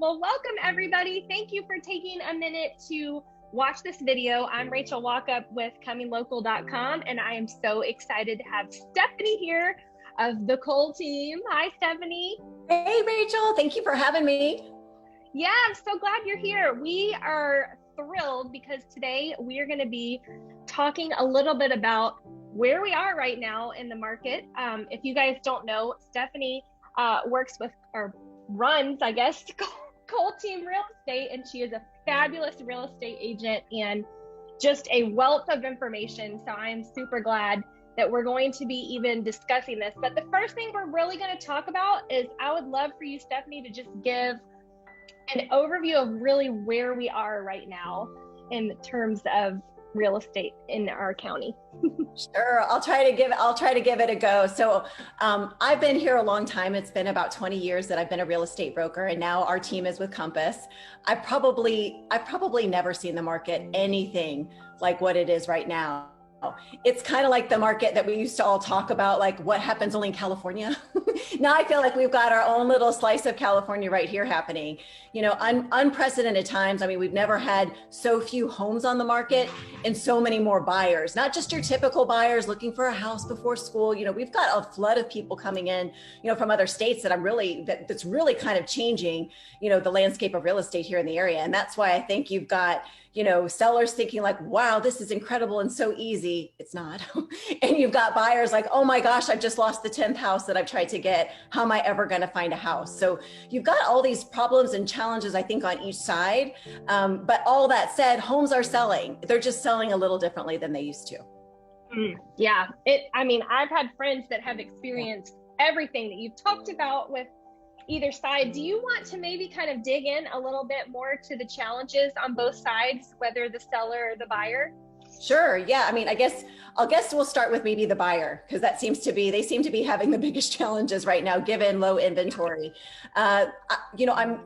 Well, welcome everybody. Thank you for taking a minute to watch this video. I'm Rachael Walkup with ComingLocal.com, and I am so excited to have Stephanie here of the Cole team. Hi, Stephanie. Hey, Rachael. Thank you for having me. Yeah, I'm so glad you're here. We are thrilled because today we are going to be talking a little bit about where we are right now in the market. If you guys don't know, Stephanie works with, or runs, I guess, Cole Team Real Estate, and she is a fabulous real estate agent and just a wealth of information. So I'm super glad that we're going to be even discussing this. But the first thing we're really going to talk about is I would love for you, Stephanie, to just give an overview of really where we are right now in terms of real estate in our county. Sure, I'll try to give it a go. So I've been here a long time. It's been about 20 years that I've been a real estate broker, and now our team is with Compass. I've probably never seen the market anything like what it is right now. It's kind of like the market that we used to all talk about, like what happens only in California. Now I feel like we've got our own little slice of California right here happening. You know, unprecedented times. I mean, we've never had so few homes on the market and so many more buyers, not just your typical buyers looking for a house before school. You know, we've got a flood of people coming in, you know, from other states that's really kind of changing, you know, the landscape of real estate here in the area. And that's why I think you've got, you know, sellers thinking like, wow, this is incredible and so easy. It's not. And you've got buyers like, oh my gosh, I've just lost the 10th house that I've tried to get. How am I ever going to find a house? So you've got all these problems and challenges, I think, on each side. But all that said, homes are selling. They're just selling a little differently than they used to. Yeah. I mean, I've had friends that have experienced everything that you've talked about with either side. Do you want to maybe kind of dig in a little bit more to the challenges on both sides, whether the seller or the buyer? Sure. Yeah. I mean, I guess we'll start with maybe the buyer, because they seem to be having the biggest challenges right now, given low inventory. You know, I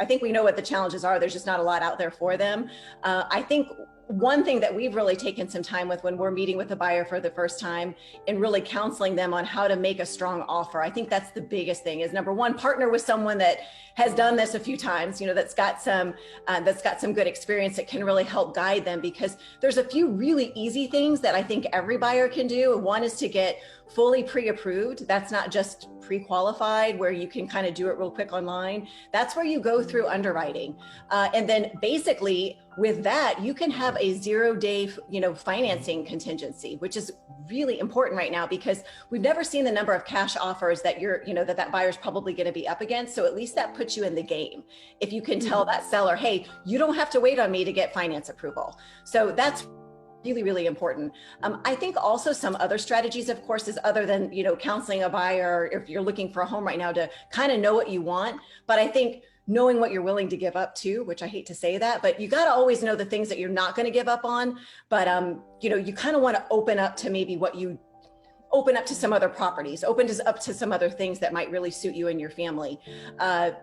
think we know what the challenges are. There's just not a lot out there for them. I think one thing that we've really taken some time with when we're meeting with a buyer for the first time and really counseling them on how to make a strong offer. I think that's the biggest thing is, number one, partner with someone that has done this a few times, you know, that's got some good experience that can really help guide them, because there's a few really easy things that I think every buyer can do. One is to get fully pre-approved. That's not just pre-qualified where you can kind of do it real quick online. That's where you go through underwriting. And then basically with that, you can have a 0-day, you know, financing contingency, which is really important right now because we've never seen the number of cash offers that that buyer's probably going to be up against. So at least that puts you in the game. If you can tell that seller, hey, you don't have to wait on me to get finance approval. So that's really, really important. I think also some other strategies, of course, is other than, you know, counseling a buyer, if you're looking for a home right now, to kind of know what you want. But I think knowing what you're willing to give up to, which I hate to say that, but you got to always know the things that you're not going to give up on. But, you know, you kind of want to open up to maybe open up to some other properties, up to some other things that might really suit you and your family.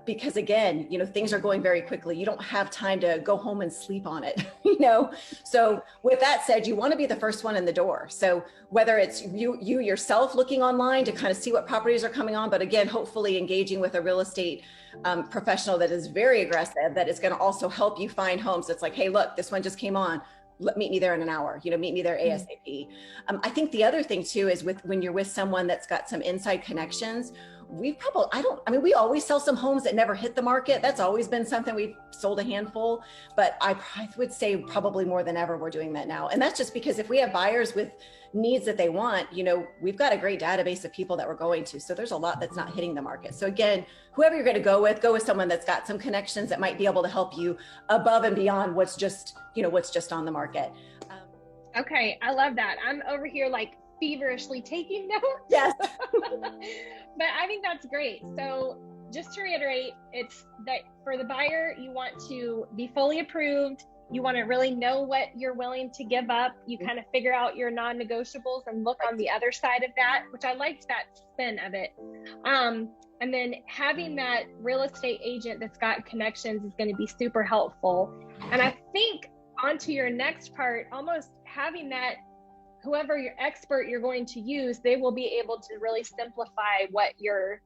Because again, you know, things are going very quickly. You don't have time to go home and sleep on it, you know? So with that said, you want to be the first one in the door. So whether it's you yourself looking online to kind of see what properties are coming on, but again, hopefully engaging with a real estate professional that is very aggressive, that is going to also help you find homes. That's like, hey, look, this one just came on. Meet me there in an hour, you know, meet me there ASAP. I think the other thing too is when you're with someone that's got some inside connections, we always sell some homes that never hit the market. That's always been something. We've sold a handful, but I would say probably more than ever we're doing that now. And that's just because if we have buyers with needs that they want, you know, we've got a great database of people that we're going to. So there's a lot that's not hitting the market. So again, whoever you're going to go with someone that's got some connections that might be able to help you above and beyond what's just on the market. Okay. I love that. I'm over here like feverishly taking notes. Yes. But I think that's great. So just to reiterate, it's that for the buyer, you want to be fully approved. You want to really know what you're willing to give up. You kind of figure out your non-negotiables and look on the other side of that, which I liked that spin of it. And then having that real estate agent that's got connections is going to be super helpful. And I think onto your next part, almost having that, whoever your expert you're going to use, they will be able to really simplify what your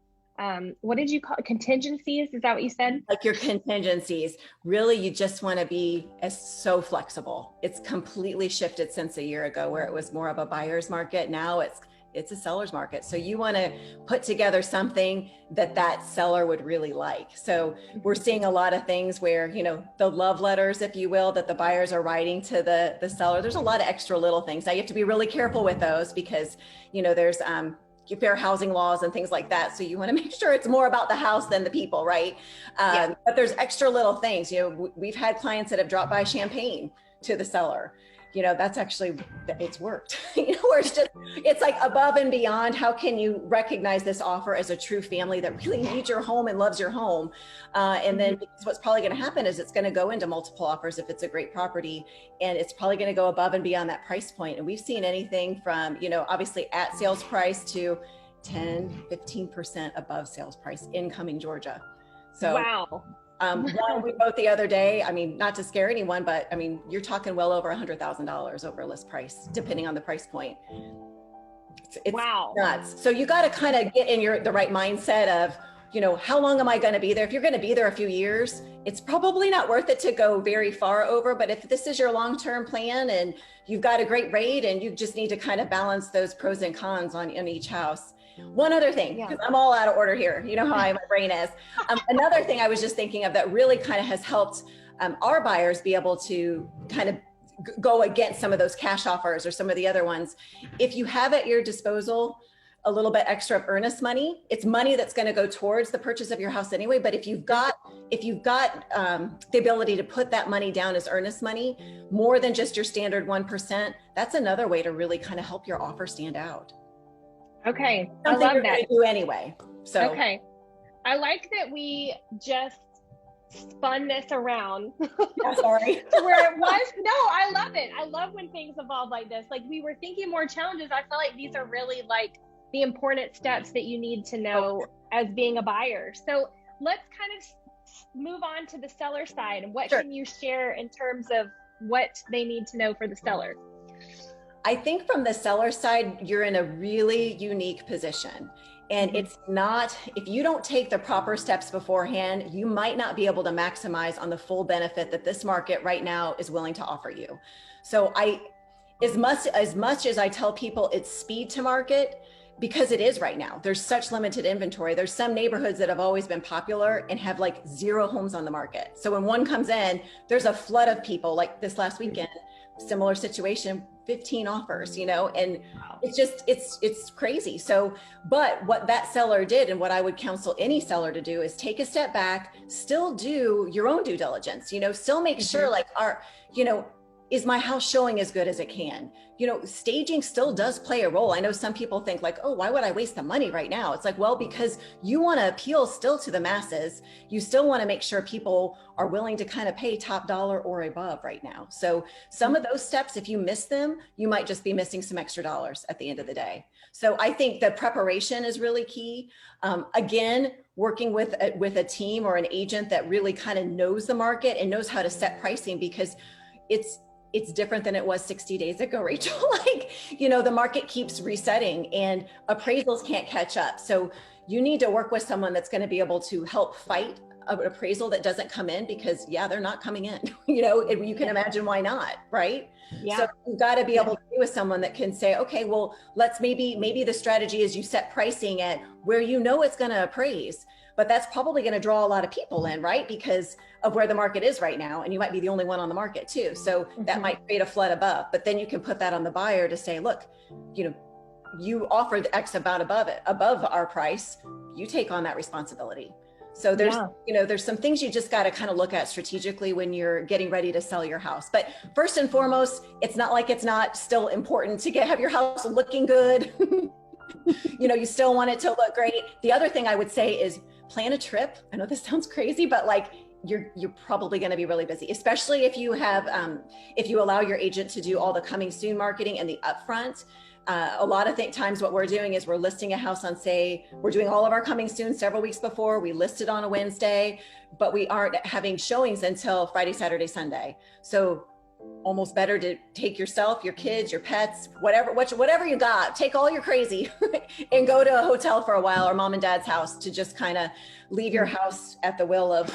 what did you call contingencies? Is that what you said? Like your contingencies, really, you just want to be so flexible. It's completely shifted since a year ago where it was more of a buyer's market. Now it's a seller's market. So you want to put together something that seller would really like. So we're seeing a lot of things where, the love letters, if you will, that the buyers are writing to the seller. There's a lot of extra little things. Now you have to be really careful with those because, there's fair housing laws and things like that. So you want to make sure it's more about the house than the people, right? But there's extra little things. We've had clients that have dropped by champagne to the seller. That's actually, it's worked, where it's like above and beyond. How can you recognize this offer as a true family that really needs your home and loves your home? And then what's probably going to happen is it's going to go into multiple offers if it's a great property, and it's probably going to go above and beyond that price point. And we've seen anything from, obviously at sales price to 10-15% above sales price in Cumming, Georgia. So wow. One we wrote the other day, not to scare anyone, but you're talking well over $100,000 over list price, depending on the price point. It's wow. nuts. So you got to kind of get in the right mindset of, how long am I going to be there? If you're going to be there a few years, it's probably not worth it to go very far over. But if this is your long-term plan and you've got a great rate and you just need to kind of balance those pros and cons on each house. One other thing, because I'm all out of order here. You know how my brain is. Another thing I was just thinking of that really kind of has helped our buyers be able to kind of go against some of those cash offers or some of the other ones. If you have at your disposal a little bit extra of earnest money, it's money that's going to go towards the purchase of your house anyway. But if you've got the ability to put that money down as earnest money, more than just your standard 1%, that's another way to really kind of help your offer stand out. Okay. Something I love you're that. going to do anyway. So okay. I like that we just spun this around. Sorry. To where it was. No, I love it. I love when things evolve like this. Like we were thinking more challenges. I feel like these are really like the important steps that you need to know as being a buyer. So let's kind of move on to the seller side. What can you share in terms of what they need to know for the sellers? I think from the seller side, you're in a really unique position. And it's not, if you don't take the proper steps beforehand, you might not be able to maximize on the full benefit that this market right now is willing to offer you. So as much as I tell people it's speed to market, because it is right now, there's such limited inventory. There's some neighborhoods that have always been popular and have like 0 homes on the market. So when one comes in, there's a flood of people. Like this last weekend, similar situation, 15 offers, and it's crazy. So, but what that seller did, and what I would counsel any seller to do, is take a step back, still do your own due diligence, still make sure like is my house showing as good as it can? Staging still does play a role. I know some people think like, oh, why would I waste the money right now? It's like, well, because you want to appeal still to the masses. You still want to make sure people are willing to kind of pay top dollar or above right now. So some of those steps, if you miss them, you might just be missing some extra dollars at the end of the day. So I think the preparation is really key. Again, working with a team or an agent that really kind of knows the market and knows how to set pricing, because it's different than it was 60 days ago, Rachel. Like, the market keeps resetting and appraisals can't catch up. So you need to work with someone that's going to be able to help fight an appraisal that doesn't come in, because they're not coming in, you can imagine why not, right? Yeah. So you've got to be able to be with someone that can say, okay, well, let's maybe the strategy is you set pricing at where it's going to appraise, but that's probably going to draw a lot of people in, right? Because of where the market is right now. And you might be the only one on the market too. So that might create a flood above, but then you can put that on the buyer to say, look, you offered X amount above our price, you take on that responsibility. So there's some things you just got to kind of look at strategically when you're getting ready to sell your house. But first and foremost, it's not like it's not still important to have your house looking good. You still want it to look great. The other thing I would say is plan a trip. I know this sounds crazy, but like you're probably going to be really busy, especially if you have, if you allow your agent to do all the coming soon marketing and the upfront. A lot of times what we're doing is we're listing a house on, say, we're doing all of our coming soon several weeks before. We list it on a Wednesday, but we aren't having showings until Friday, Saturday, Sunday. So almost better to take yourself, your kids, your pets, whatever you got, take all your crazy and go to a hotel for a while, or mom and dad's house, to just kind of leave your house at the will of,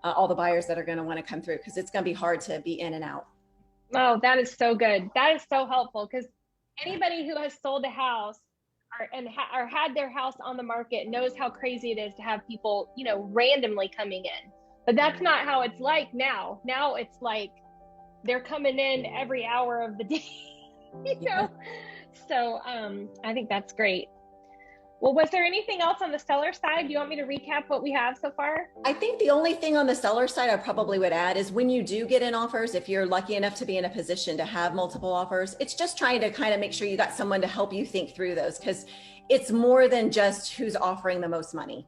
all the buyers that are going to want to come through, because it's going to be hard to be in and out. Oh, that is so good. That is so helpful, because anybody who has sold a house or had their house on the market knows how crazy it is to have people, randomly coming in. But that's not how it's like now. Now it's like they're coming in every hour of the day, Yeah. So I think that's great. Well, was there anything else on the seller side? Do you want me to recap what we have so far? I think the only thing on the seller side I probably would add is, when you do get in offers, if you're lucky enough to be in a position to have multiple offers, it's just trying to kind of make sure you got someone to help you think through those, because it's more than just who's offering the most money.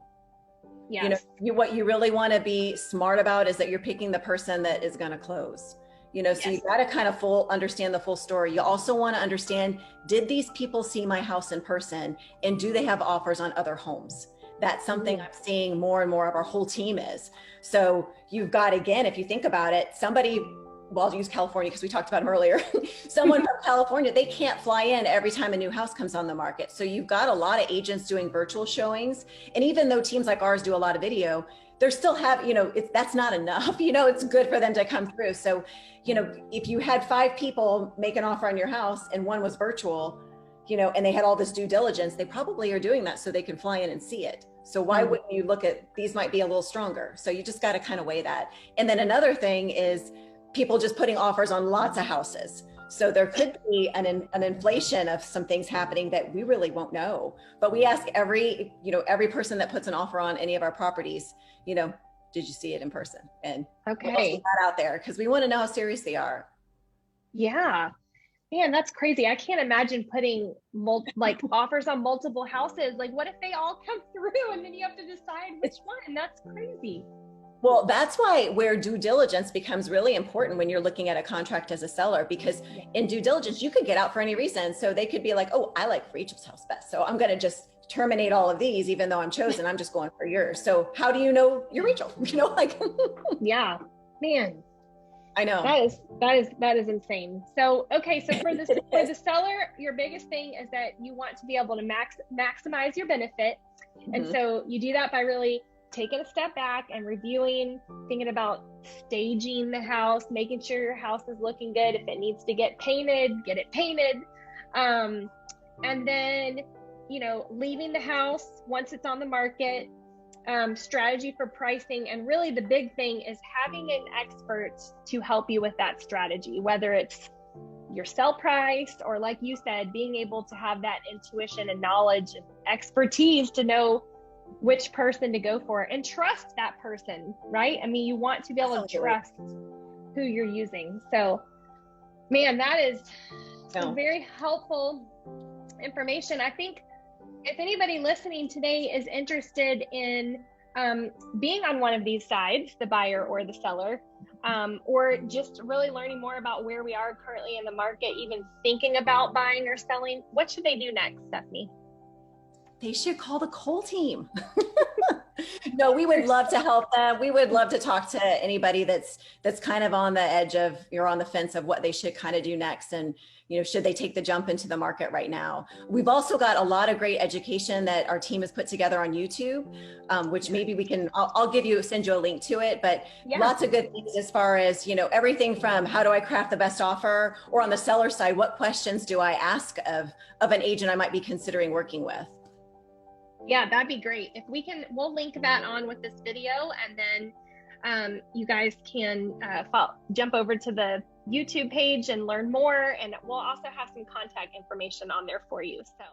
Yes. What you really want to be smart about is that you're picking the person that is going to close. So Yes. you got to kind of understand the full story. You also want to understand, did these people see my house in person, and do they have offers on other homes? That's something I'm seeing more and more of our whole team is. So you've got, again, if you think about it, somebody, well, I'll use California because we talked about them earlier. Someone from California, they can't fly in every time a new house comes on the market. So you've got a lot of agents doing virtual showings. And even though teams like ours do a lot of video, they're still that's not enough. It's good for them to come through. So, if you had 5 people make an offer on your house and one was virtual, and they had all this due diligence, they probably are doing that so they can fly in and see it. So why wouldn't you look at, these might be a little stronger? So you just got to kind of weigh that. And then another thing is people just putting offers on lots of houses. So there could be an inflation of some things happening that we really won't know. But we ask every person that puts an offer on any of our properties, did you see it in person? And Okay, that out there, because we want to know how serious they are. yeah, man, that's crazy. I can't imagine putting offers on multiple houses. Like, what if they all come through and then you have to decide which one? That's crazy. Well, that's where due diligence becomes really important when you're looking at a contract as a seller, because in due diligence, you could get out for any reason. So they could be like, oh, I like Rachel's house best, so I'm going to just terminate all of these, even though I'm chosen, I'm just going for yours. So how do you know you're Rachel? Yeah, man. I know. That is insane. So, okay. So for the seller, your biggest thing is that you want to be able to maximize your benefit. And so you do that by really taking a step back and reviewing, thinking about staging the house, making sure your house is looking good. If it needs to get painted, get it painted. And then, leaving the house once it's on the market, strategy for pricing. And really the big thing is having an expert to help you with that strategy, whether it's your sell price or, like you said, being able to have that intuition and knowledge and expertise to know which person to go for and trust that person, right? I mean, you want to be able to trust who you're using. So, man, that is some very helpful information. I think if anybody listening today is interested in being on one of these sides, the buyer or the seller, or just really learning more about where we are currently in the market, even thinking about buying or selling, what should they do next, Stephanie? They should call the Cole team. No, we would love to help them. We would love to talk to anybody that's kind of on the edge of, you're on the fence of what they should kind of do next. And, should they take the jump into the market right now? We've also got a lot of great education that our team has put together on YouTube, which maybe we can, send you a link to it, but lots of good things as far as, everything from how do I craft the best offer, or on the seller side, what questions do I ask of an agent I might be considering working with? Yeah, that'd be great. If we can, we'll link that on with this video, and then you guys can jump over to the YouTube page and learn more. And we'll also have some contact information on there for you. So